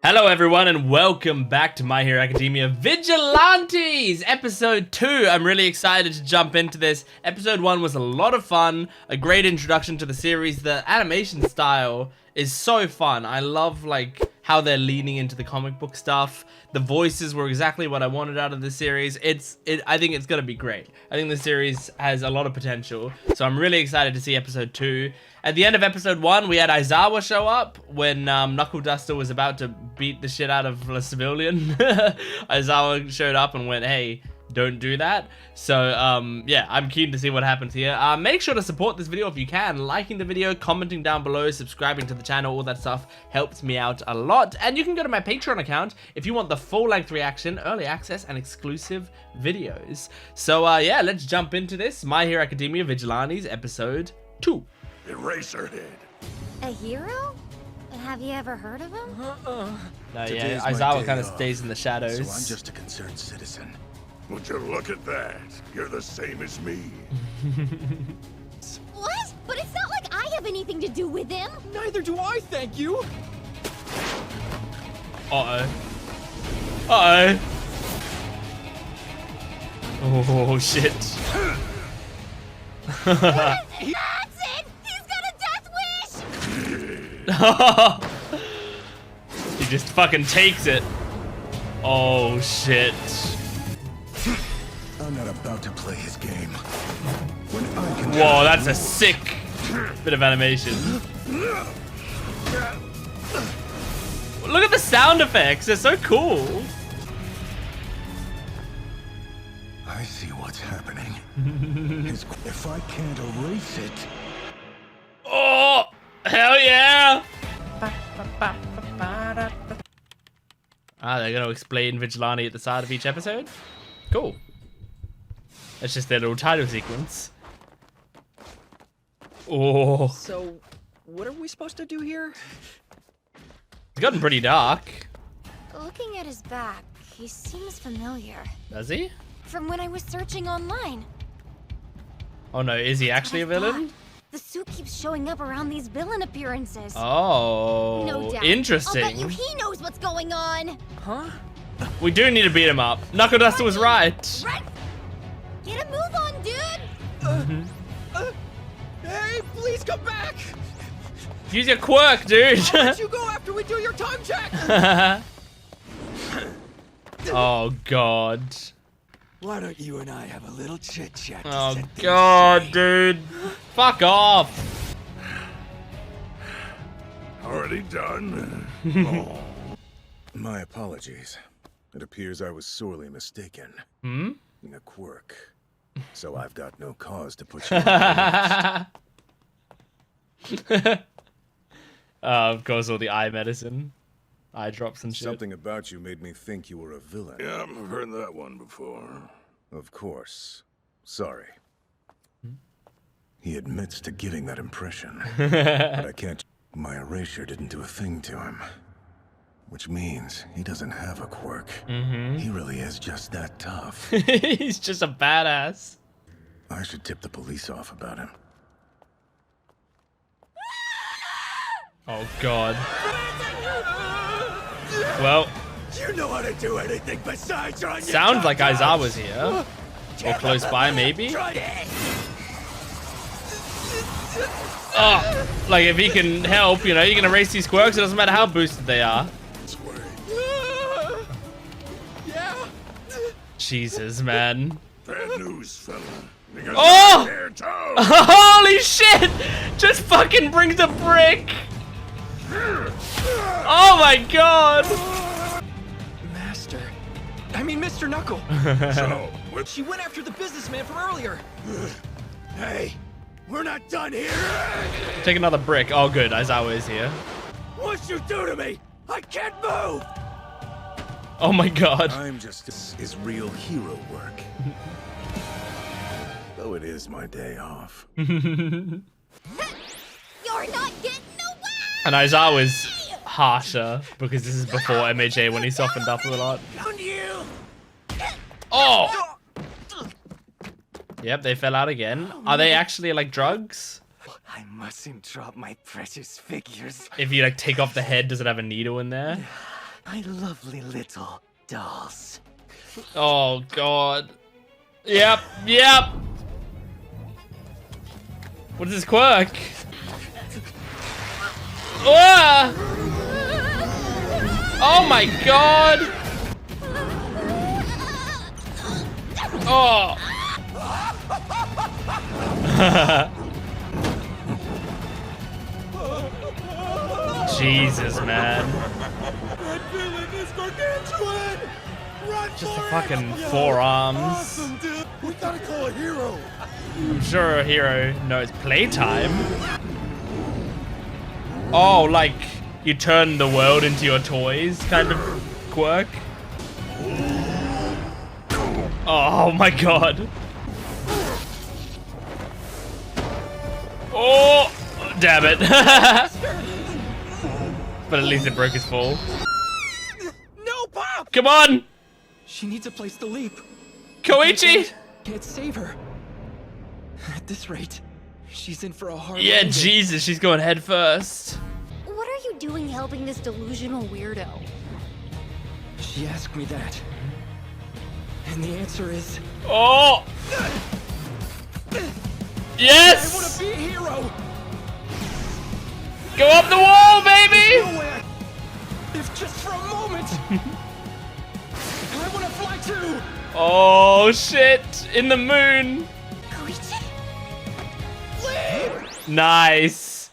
Hello everyone and welcome back to My Hero Academia Vigilantes episode 2. I'm really excited to jump into this. Episode 1 was a lot of fun, a great introduction to the series. The animation style is so fun. I love like how they're leaning into the comic book stuff. The voices were exactly what I wanted out of the series. I think it's gonna be great. I think the series has a lot of potential. So I'm really excited to see episode 2. At the end of episode 1, we had Aizawa show up when Knuckleduster was about to beat the shit out of a civilian. Aizawa showed up and went, hey, don't do that. So, yeah, I'm keen to see what happens here. Make sure to support this video if you can. Liking the video, commenting down below, subscribing to the channel, all that stuff helps me out a lot. And you can go to my Patreon account if you want the full-length reaction, early access, and exclusive videos. So, yeah, let's jump into this. My Hero Academia Vigilantes episode 2. Eraserhead. A hero? Have you ever heard of him? No, yeah, Aizawa kind of stays in the shadows. So I'm just a concerned citizen. Would you look at that? You're the same as me. What? But it's not like I have anything to do with him. Neither do I, thank you. Uh-oh. Uh-oh. Oh, shit. That's it! He's got a death wish! He just fucking takes it. Oh, shit. I'm not about to play his game. When I can. Whoa, that's a sick bit of animation. Look at the sound effects. They're so cool. I see what's happening. If I can't erase it. Oh, hell yeah. They're going to explain Vigilante at the start of each episode. Cool. That's just their little title sequence. Oh. So, what are we supposed to do here? It's gotten pretty dark. Looking at his back, he seems familiar. Does he? From when I was searching online. Oh no, is he actually a villain? The suit keeps showing up around these villain appearances. Oh, No doubt. interesting. I'll bet you he knows what's going on. Huh? We do need to beat him up. Knuckleduster was right. Right? Get a move on, dude! Hey, please come back! Use your quirk, dude. Why don't you go after we do your time check? Oh god. Why don't you and I have a little chit chat? Oh god, dude. Fuck off. Already done? Oh. My apologies. It appears I was sorely mistaken. Hmm? In a quirk. So I've got no cause to put you on. Of course, all the eye medicine. Eye drops and shit. Something about you made me think you were a villain. Yeah, I've heard that one before. Of course. Sorry. He admits to giving that impression. But I can't. My erasure didn't do a thing to him. Which means he doesn't have a quirk. He really is just that tough. He's just a badass. I should tip the police off about him. Oh god. Well, You know how to do anything besides run your sounds like tongue out. Aizawa's here. Or close by, maybe. Try it. Oh, like if he can help, you know, you can erase these quirks. It doesn't matter how boosted they are. Yeah. Jesus, man. Bad news, fella. Because Oh! I'm here too. Holy shit! Just fucking brings a brick. Oh my god. Master. I mean, Mr. Knuckle. So, what? She went after the businessman from earlier. Hey, we're not done here. Take another brick. Oh, good. Aizawa is here. What you do to me? I can't move. Oh my god. I'm just is real hero work. Though it is my day off. You're not getting away! And Aizawa's harsher because this is before MHA when he softened up a lot. Found you. Oh! Yep, they fell out again. Are they actually like drugs? I mustn't drop my precious figures. If you like take off the head, does it have a needle in there? My lovely little dolls. Oh god. Yep, yep. What is this quirk? Ah! Oh my god! Oh! Jesus, man. That villain is gargantuan! Run Just for the it! fucking forearms. Awesome, dude! We gotta call a hero! I'm sure a hero knows playtime. Oh, like you turn the world into your toys kind of quirk. Oh my god. Oh, damn it. But at least it broke his fall. No, Pop! Come on, She needs a place to leap. Koichi. Can't save her. At this rate, she's in for a hard Yeah, landing. Jesus, she's going head first. What are you doing helping this delusional weirdo? She asked me that. And the answer is, Oh. I want Yes. to be a hero! Go up the wall, baby. No way! If just for a moment! I want to fly too! Oh shit! In the moon. Koichi? Nice.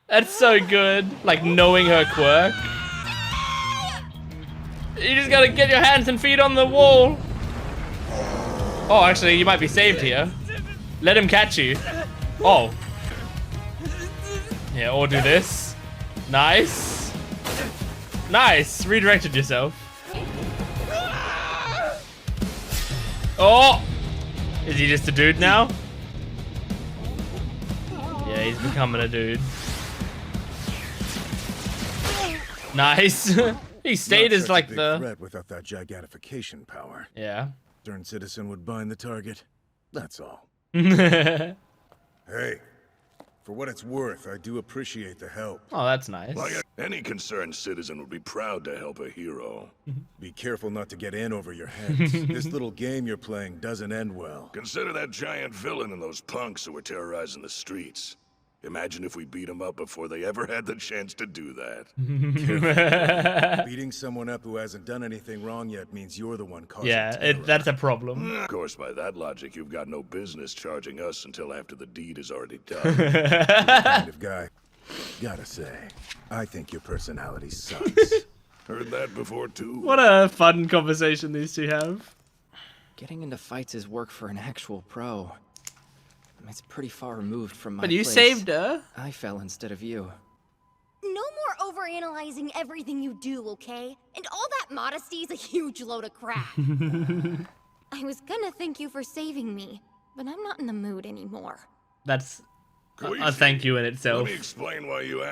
That's so good. Like knowing her quirk. You just gotta get your hands and feet on the wall. Oh, actually, you might be saved here. Let him catch you. Oh. Yeah, or do this. Nice. Nice. Redirected yourself. Oh! Is he just a dude now? Yeah, he's becoming a dude. Nice. He stayed Not as such a like big the... threat without that gigantification power. Yeah. Concerned citizen would bind the target. That's all. Oh, Hey, for what it's worth, I do appreciate the help. that's nice. Like any concerned citizen would be proud to help a hero. Be careful not to get in over your heads. This little game you're playing doesn't end well. Consider that giant villain and those punks who were terrorizing the streets. Imagine if we beat them up before they ever had the chance to do that. Beating someone up who hasn't done anything wrong yet means you're the one causing Yeah, terror. that's a problem. Of course, by that logic, you've got no business charging us until after the deed is already done. Kind of guy. Gotta say, I think your personality sucks. Heard that before, too. What a fun conversation these two have. Getting into fights is work for an actual pro. It's pretty far removed from my But you place. saved her. I fell instead of you. No more overanalyzing everything you do, okay? And all that modesty is a huge load of crap. I was gonna thank you for saving me, but I'm not in the mood anymore. That's a Koichi, thank you in Let itself. me explain why you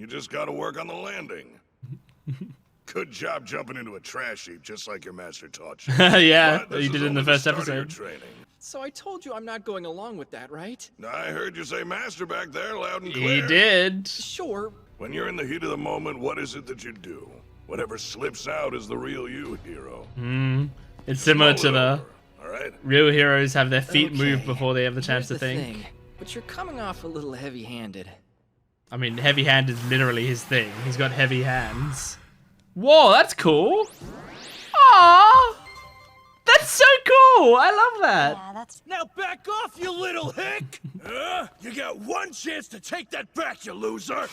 just gotta work on the landing. Good job jumping into a trash heap just like your master taught you. Yeah, But this you is did it in only the first start of your episode. training. So I told you I'm not going along with that, right? I heard you say master back there loud and He clear. did. Sure. When you're in the heat of the moment, what is it that you do? Whatever slips out is the real you, hero. It's similar to Mull it the over, all right? real heroes have their feet moved Okay, before they have the chance here's to the think. thing, but you're coming off a little heavy-handed. I mean, heavy hand is literally his thing. He's got heavy hands. Whoa, that's cool. Aww. That's so cool. I love that. Yeah, that's Now back off, you little hick! You got one chance to take that back, you loser!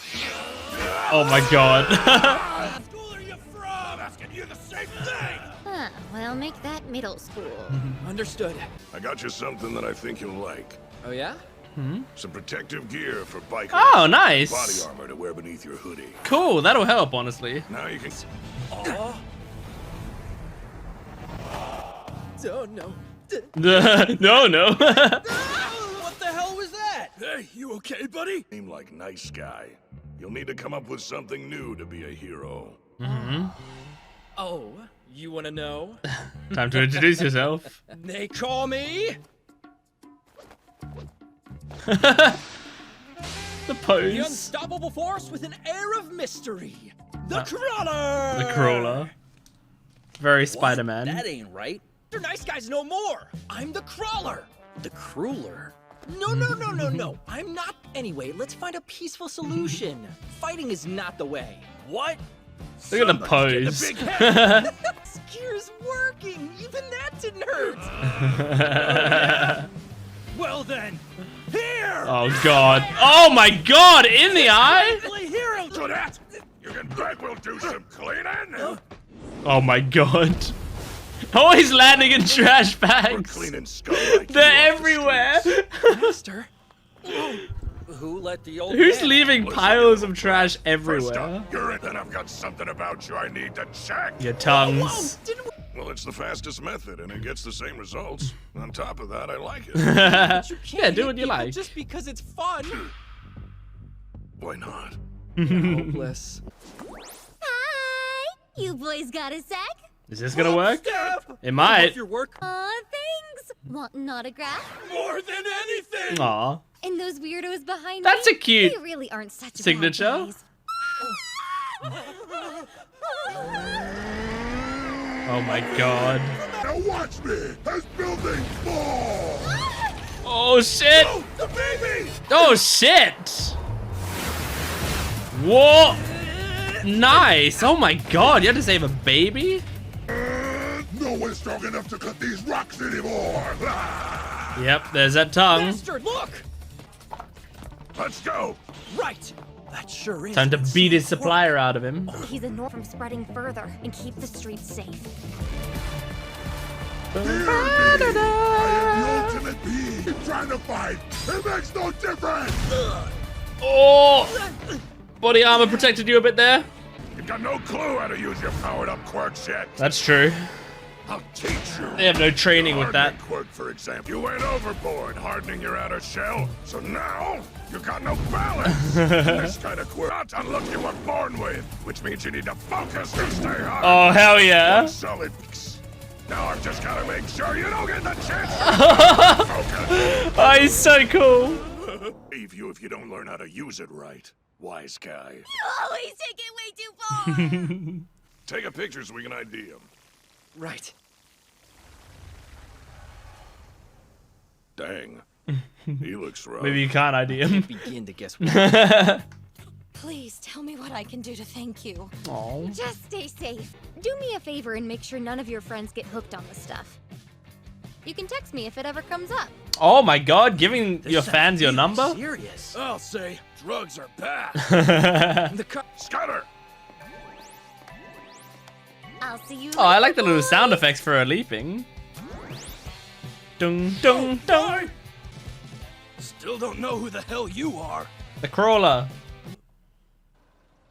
Oh my god. What school are you from? Asking you the same thing! huh. Well, make that middle school. Understood. I got you something that I think you'll like. Oh yeah? Some protective gear for bikers. Oh, nice. Body armor to wear beneath your hoodie. Cool, that'll help, honestly. Now you can... Oh no. No. What the hell was that? Hey, you okay, buddy? Seem like nice guy. You'll need to come up with something new to be a hero. Oh, you wanna know? Time to introduce yourself. They call me... The The pose. unstoppable force with an air of mystery. The Crawler! The crawler. Very Spider-Man. That ain't right. You're nice guys no more. I'm the Crawler. The Crueler. No. I'm not. Anyway, let's find a peaceful solution. Fighting is not the way. What? Look at the pose. Getting a big head. This gear's working. Even that didn't hurt. Well then, here. Oh god. Oh my god, in the eye? Hero. Do that. You can bet we'll do some cleaning. Oh my god. Always landing in trash We're bags. cleaning scum like They're you off the everywhere. streets. Master. Who let the old Who's man leaving Listen, piles of trash First everywhere? up, you're in. Then I've got something about you I need to check. Your Whoa, tongues. didn't we? Well, it's the fastest method, and it gets the same results. On top of that, I like it. You can't Yeah, do hit what you people like. Just because it's fun. Why not? Hopeless. Hi! You boys got a sec? Is this gonna work? Step. It might. Off your work. Aw, thanks! Want an autograph? More than anything. Aw. And those weirdos behind That's me? a cute They really aren't such bad signature. guys. Oh my god. Now watch me as buildings fall. Oh shit. Oh, the baby! Oh shit. Whoa. Nice. Oh my god. You had to save a baby? No one's strong enough to cut these rocks anymore. Yep, there's that tongue. Master, look. Let's go. Right. That sure is. Time to beat his supplier out of him. He's a norm from spreading further and keep the streets safe. Hear me. I am the ultimate being. Trying to fight. It makes no difference. Oh! Body armor protected you a bit there. You've got no clue how to use your powered-up quirks yet. That's true. I'll teach you. They have no training with that. Hardening quirk, for example. You went overboard hardening your outer shell, so now you got no balance. This kind of quirk not a look you were born with, which means you need to focus to stay hard. Oh, hell yeah. One solid. Now I've just got to make sure you don't get the chance to focus. Oh, he's so cool. Leave you if you don't learn how to use it right, wise guy. You always take it way too far! Take a picture so we can ID him. Right. Dang. He looks rough. Maybe you can't ID him. Begin to guess what. Please tell me what I can do to thank you. Oh. Just stay safe. Do me a favor and make sure none of your friends get hooked on the stuff. You can text me if it ever comes up. Oh my god, giving your fans your number? Serious. I'll say drugs are bad. The car. Skyler! I'll see you Oh, I later, like the little boys. sound effects for her leaping. Dung, dung, dung. Still don't know who the hell you are. The crawler.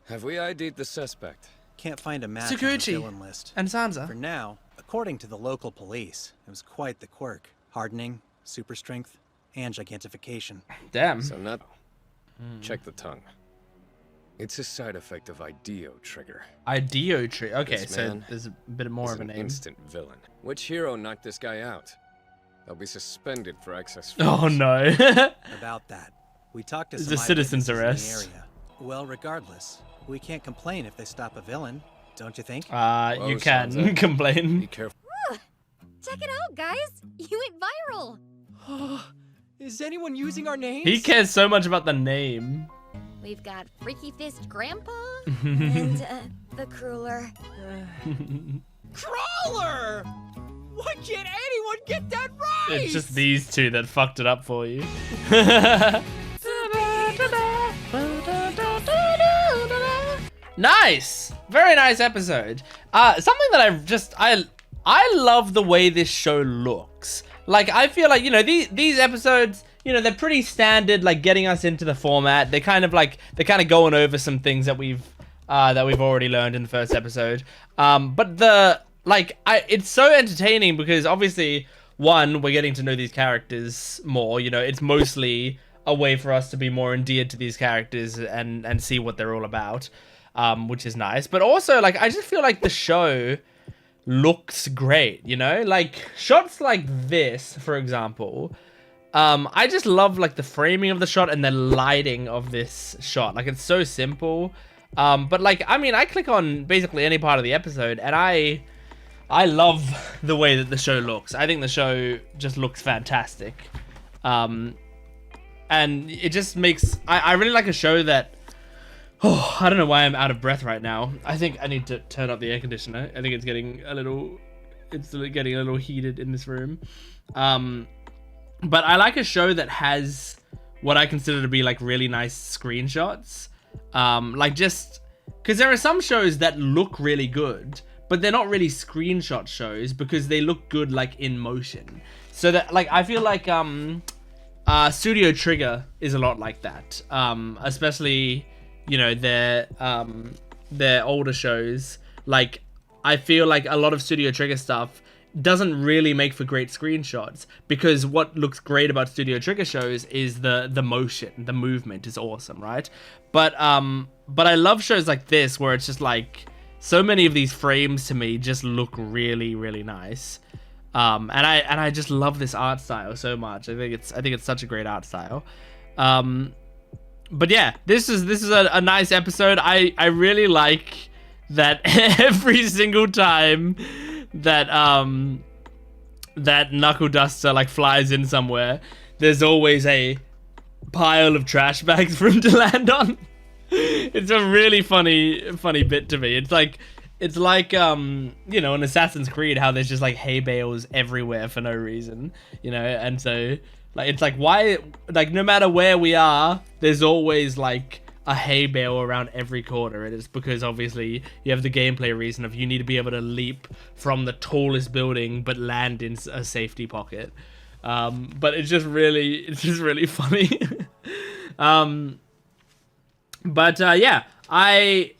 Have we ID'd the suspect? Can't find a match on the Koichi villain list. and For Sansa. now, according to the local police, it was quite the quirk. Hardening, super strength, and gigantification. Damn. So not... Check the tongue. It's a side effect of IDEO trigger. Ideo tree. Okay, This so man there's a bit more He's of a an name. instant villain. Which hero knocked this guy out? They'll be suspended for excess Oh force. no. About that, we talked to It's some a citizen's eyewitnesses in arrest. the area. Well, regardless, we can't complain if they stop a villain, don't you think? You Whoa, can Sansa. Be complain. careful. Check it out, guys. You went viral. Is anyone using our names? He cares so much about the name. We've got Freaky Fist Grandpa and the Crueler. Crawler! Why can't anyone get that right? It's just these two that fucked it up for you. Nice, very nice episode. Something that I love the way this show looks. Like, I feel like, you know, these episodes, you know, they're pretty standard, like getting us into the format. They're kind of going over some things that we've already learned in the first episode. But it's so entertaining because obviously, one, we're getting to know these characters more. You know, it's mostly a way for us to be more endeared to these characters and see what they're all about, which is nice. But also, like, I just feel like the show looks great, you know? Like, shots like this, for example, I just love like the framing of the shot and the lighting of this shot. Like it's so simple. But like, I mean, I click on basically any part of the episode and I love the way that the show looks. I think the show just looks fantastic. And it just makes, I really like a show that, oh, I don't know why I'm out of breath right now. I think I need to turn up the air conditioner. I think it's getting a little heated in this room. But I like a show that has what I consider to be like really nice screenshots. Like just, because there are some shows that look really good, but they're not really screenshot shows because they look good like in motion. So that like, I feel like Studio Trigger is a lot like that. Especially, you know, their older shows. Like, I feel like a lot of Studio Trigger stuff doesn't really make for great screenshots because what looks great about Studio Trigger shows is the motion, the movement is awesome, right? But I love shows like this where it's just like so many of these frames to me just look really, really nice. And I just love this art style so much. I think it's such a great art style. But yeah, this is a nice episode. I really like that every single time that Knuckleduster like flies in somewhere, there's always a pile of trash bags for him to land on. It's a really funny bit to me. It's like you know, in Assassin's Creed, how there's just like hay bales everywhere for no reason, you know, and so like it's like why, like no matter where we are, there's always like a hay bale around every corner. It is because obviously you have the gameplay reason of you need to be able to leap from the tallest building but land in a safety pocket. But it's just really funny. Yeah, I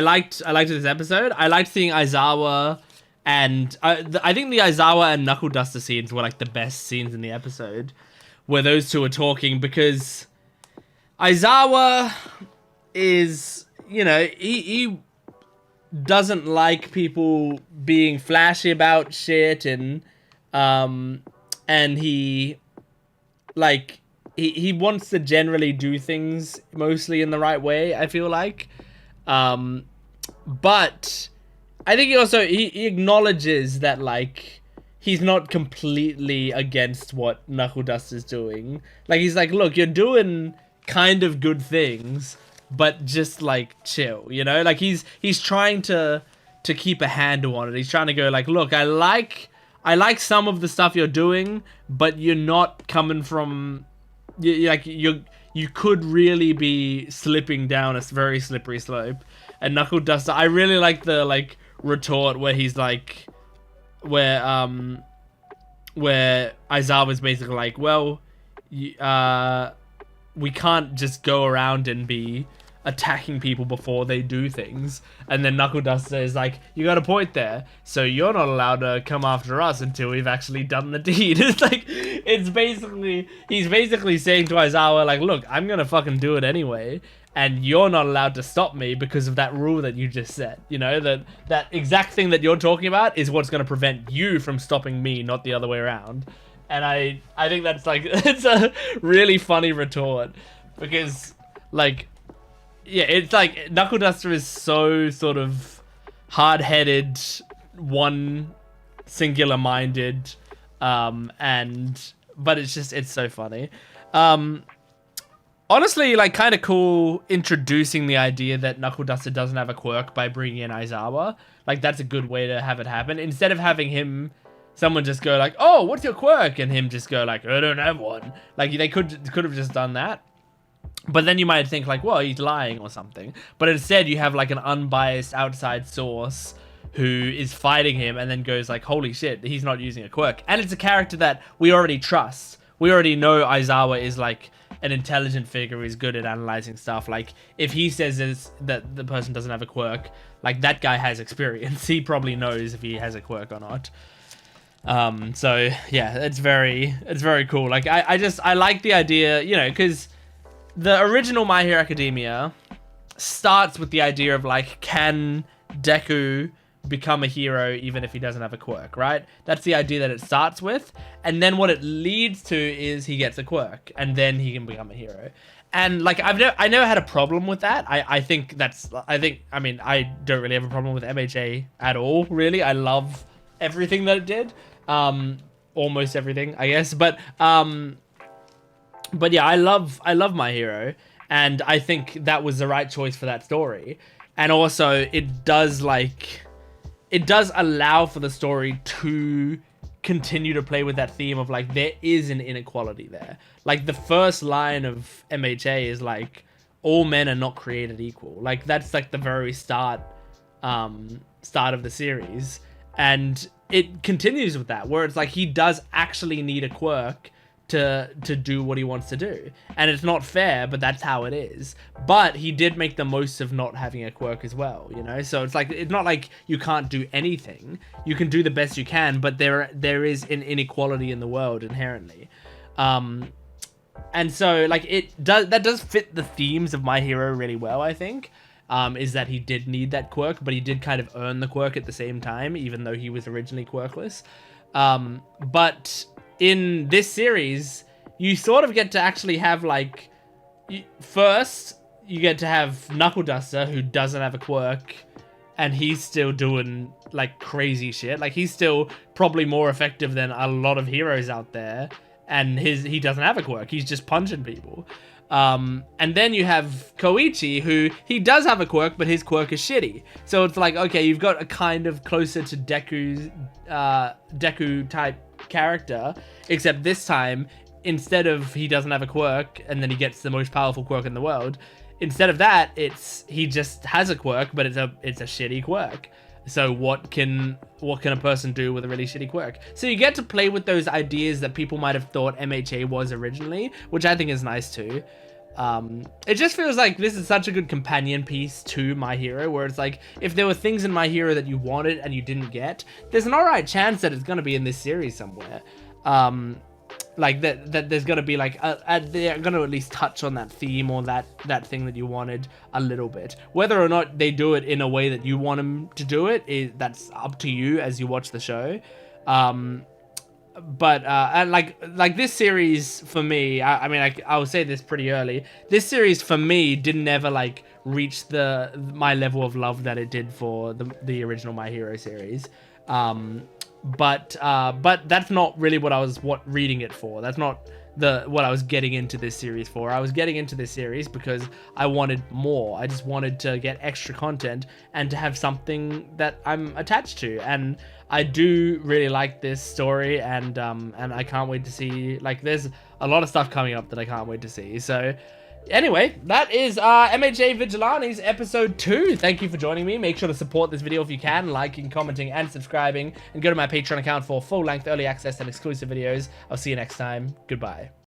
liked this episode. I liked seeing Aizawa, and I think the Aizawa and Knuckleduster scenes were like the best scenes in the episode, where those two are talking, because Aizawa is, you know, he doesn't like people being flashy about shit, and he like he wants to generally do things mostly in the right way, I feel like. But I think he acknowledges that like he's not completely against what Knuckleduster's doing. Like he's like, look, you're doing kind of good things, but just like chill, you know? Like he's trying to keep a handle on it. He's trying to go like, look, I like some of the stuff you're doing, but you're not coming from you could really be slipping down a very slippery slope. And Knuckleduster, I really like the like retort where he's like, where Aizawa's basically like, well, we can't just go around and be attacking people before they do things. And then Knuckleduster is like, you got a point there, so you're not allowed to come after us until we've actually done the deed. It's like, he's basically saying to Aizawa like, look, I'm gonna fucking do it anyway, and you're not allowed to stop me because of that rule that you just set. You know, that exact thing that you're talking about is what's gonna prevent you from stopping me, not the other way around. And I think that's like, it's a really funny retort, because like, yeah, it's like Knuckleduster is so sort of hard-headed, one singular-minded, but it's so funny. Honestly, like, kind of cool introducing the idea that Knuckleduster doesn't have a quirk by bringing in Aizawa. Like, that's a good way to have it happen. Instead of having someone just go like, oh, what's your quirk? And him just go like, I don't have one. Like, they could have just done that. But then you might think like, well, he's lying or something. But instead you have like an unbiased outside source who is fighting him and then goes like, holy shit, he's not using a quirk. And it's a character that we already trust. We already know Aizawa is like an intelligent figure who's good at analyzing stuff. Like, if he says that the person doesn't have a quirk, like, that guy has experience. He probably knows if he has a quirk or not. So yeah, it's very cool. Like, I like the idea, you know, because the original My Hero Academia starts with the idea of like, can Deku become a hero even if he doesn't have a quirk, right? That's the idea that it starts with. And then what it leads to is he gets a quirk and then he can become a hero. And like, I never had a problem with that. I mean, I don't really have a problem with MHA at all, really. I love everything that it did. Almost everything, I guess. But yeah, I love My Hero. And I think that was the right choice for that story. And also, it does allow for the story to continue to play with that theme of like, there is an inequality there. Like, the first line of MHA is like, all men are not created equal. Like, that's like the very start of the series. And it continues with that, where it's like, he does actually need a quirk to do what he wants to do. And it's not fair, but that's how it is. But he did make the most of not having a quirk as well, you know? So it's like, it's not like you can't do anything. You can do the best you can, but there is an inequality in the world inherently. And so like, that does fit the themes of My Hero really well, I think. Is that he did need that quirk, but he did kind of earn the quirk at the same time, even though he was originally quirkless. But in this series, you sort of get to actually have like, first you get to have Knuckleduster, who doesn't have a quirk, and he's still doing like crazy shit. Like, he's still probably more effective than a lot of heroes out there, and he doesn't have a quirk. He's just punching people. And then you have Koichi, who he does have a quirk, but his quirk is shitty. So it's like, okay, you've got a kind of closer to Deku type character, except this time, instead of he doesn't have a quirk and then he gets the most powerful quirk in the world, instead of that, he just has a quirk, but it's a shitty quirk. So what can a person do with a really shitty quirk? So you get to play with those ideas that people might have thought MHA was originally, which I think is nice too. It just feels like this is such a good companion piece to My Hero, where it's like, if there were things in My Hero that you wanted and you didn't get, there's an alright chance that it's going to be in this series somewhere. Like that there's going to be like, they're going to at least touch on that theme or that thing that you wanted a little bit. Whether or not they do it in a way that you want them to do it, that's up to you as you watch the show. But and like this series for me, I mean, I will say this pretty early. This series for me didn't ever like reach my level of love that it did for the original My Hero series. But that's not really what I was reading it for. That's not what I was getting into this series for. I was getting into this series because I wanted more. I just wanted to get extra content and to have something that I'm attached to. And I do really like this story, and I can't wait to see, like, there's a lot of stuff coming up that I can't wait to see. So anyway, that is MHA Vigilantes episode 2. Thank you for joining me. Make sure to support this video if you can, liking, commenting, and subscribing, and go to my Patreon account for full-length early access and exclusive videos. I'll see you next time. Goodbye.